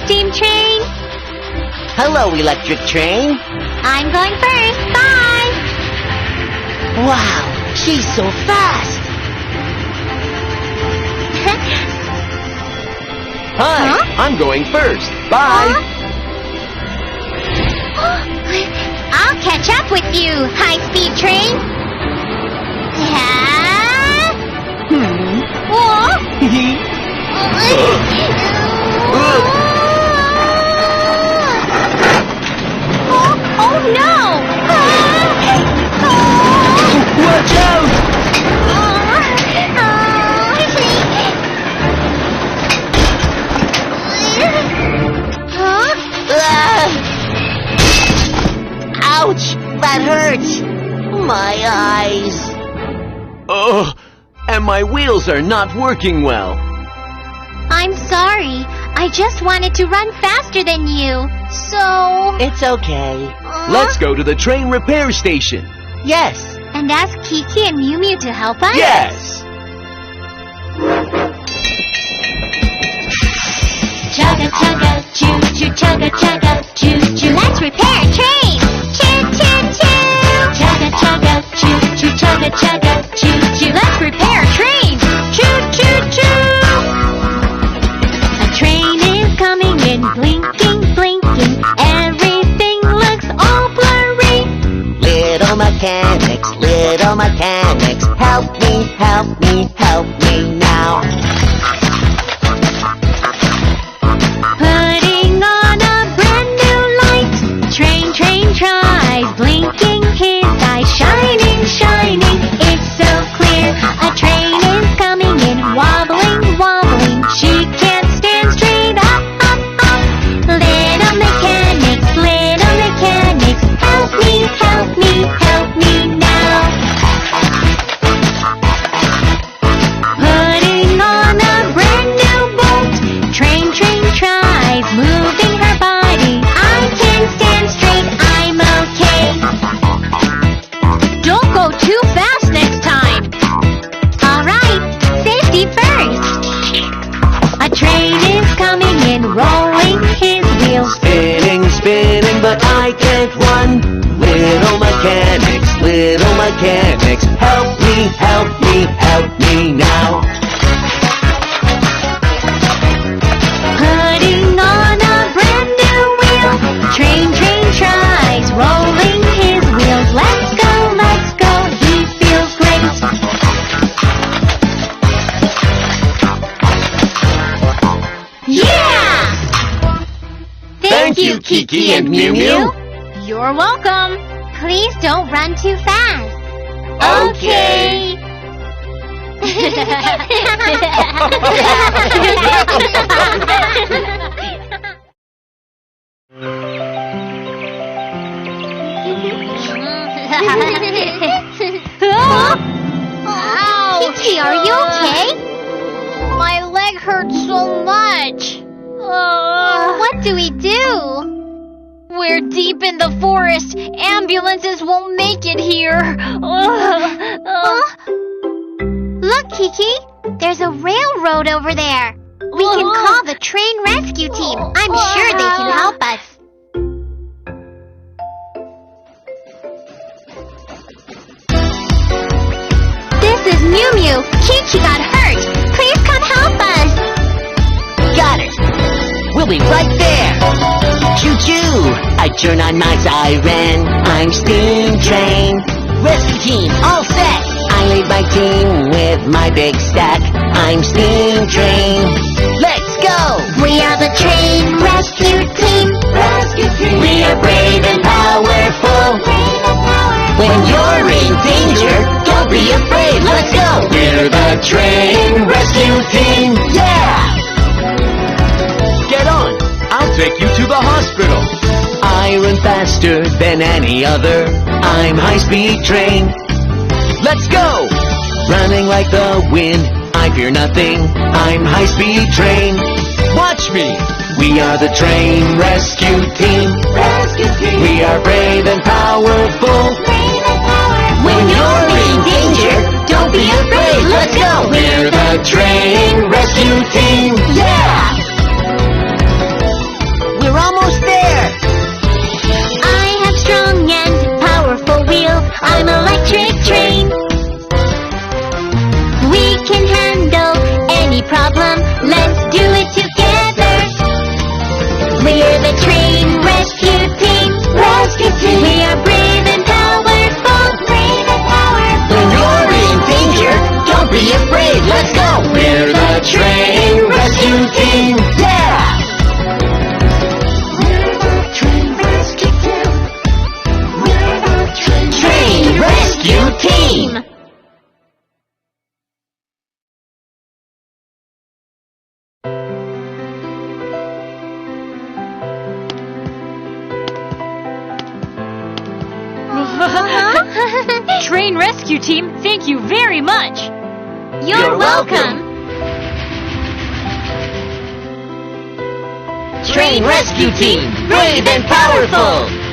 steam train. Hello, electric train. I'm going first. Bye. Wow, she's so fast. Hi, Huh? I'm going first. Bye. I'll catch up with you, high-speed train. Oh no! Watch out! Ouch! That hurts! My eyes! Oh, and my wheels are not working well. I'm sorry. I just wanted to run faster than you, so... It's okay. Let's go to the train repair station. Yes. And ask Kiki and Mew Mew to help us? Yes. Chugga chugga, choo choo, chugga chugga, choo choo. Let's repair a train. Choo choo choo. Chugga chugga, choo choo, chugga chugga, choo choo. Let's repair a train. Choo choo choo. A train is coming in, blinking, blinking. Everything looks all blurry. Little mechanics, help me, help me, help me now. Putting on a brand new light. Train, train tries, blinking his eyes, shining, shining. It's so clear. A train is coming in, wobbling, wobbling. She can't stand straight up, up, up. Little mechanics, help me, help me, help me now. Putting on a brand new bolt. Train, train tries, moving her body. I can stand straight, I'm okay. Don't go too fast next time. Alright, safety first. A train is coming in, rolling his wheels. Spinning, spinning, but I can't run. Little mechanics, help me, help me, help me now. Putting on a brand new wheel. Train, train tries, rolling his wheels. Let's go, he feels great. Yeah! Thank you, Kiki and Mew Mew. You're welcome. Please don't run too fast. Okay. Kiki, are you okay? My leg hurts so much. What do we do? We're deep in the forest. Ambulances won't make it here. Look, Kiki. There's a railroad over there. We can call the train rescue team. I'm sure they can help us. This is Mew Mew. Kiki got hurt. Please come help us. Got it. We'll be right there. Choo-choo. I turn on my siren. I'm steam train. Rescue team, all set. I lead my team with my big stack. I'm steam train. Let's go. We are the train rescue team. We are brave and powerful. When you're in danger, don't be afraid. Let's go. We're the train rescue team. Yeah. Get on. I'll take you to the hospital. I run faster than any other. I'm high-speed train. Let's go! Running like the wind, I fear nothing. I'm high-speed train. Watch me! We are the train rescue team. We are brave and powerful. When you're in danger, don't be afraid. Let's go! We're the train rescue team. Yeah! Train Rescue Team, thank you very much. You're welcome. Train Rescue Team, brave and powerful.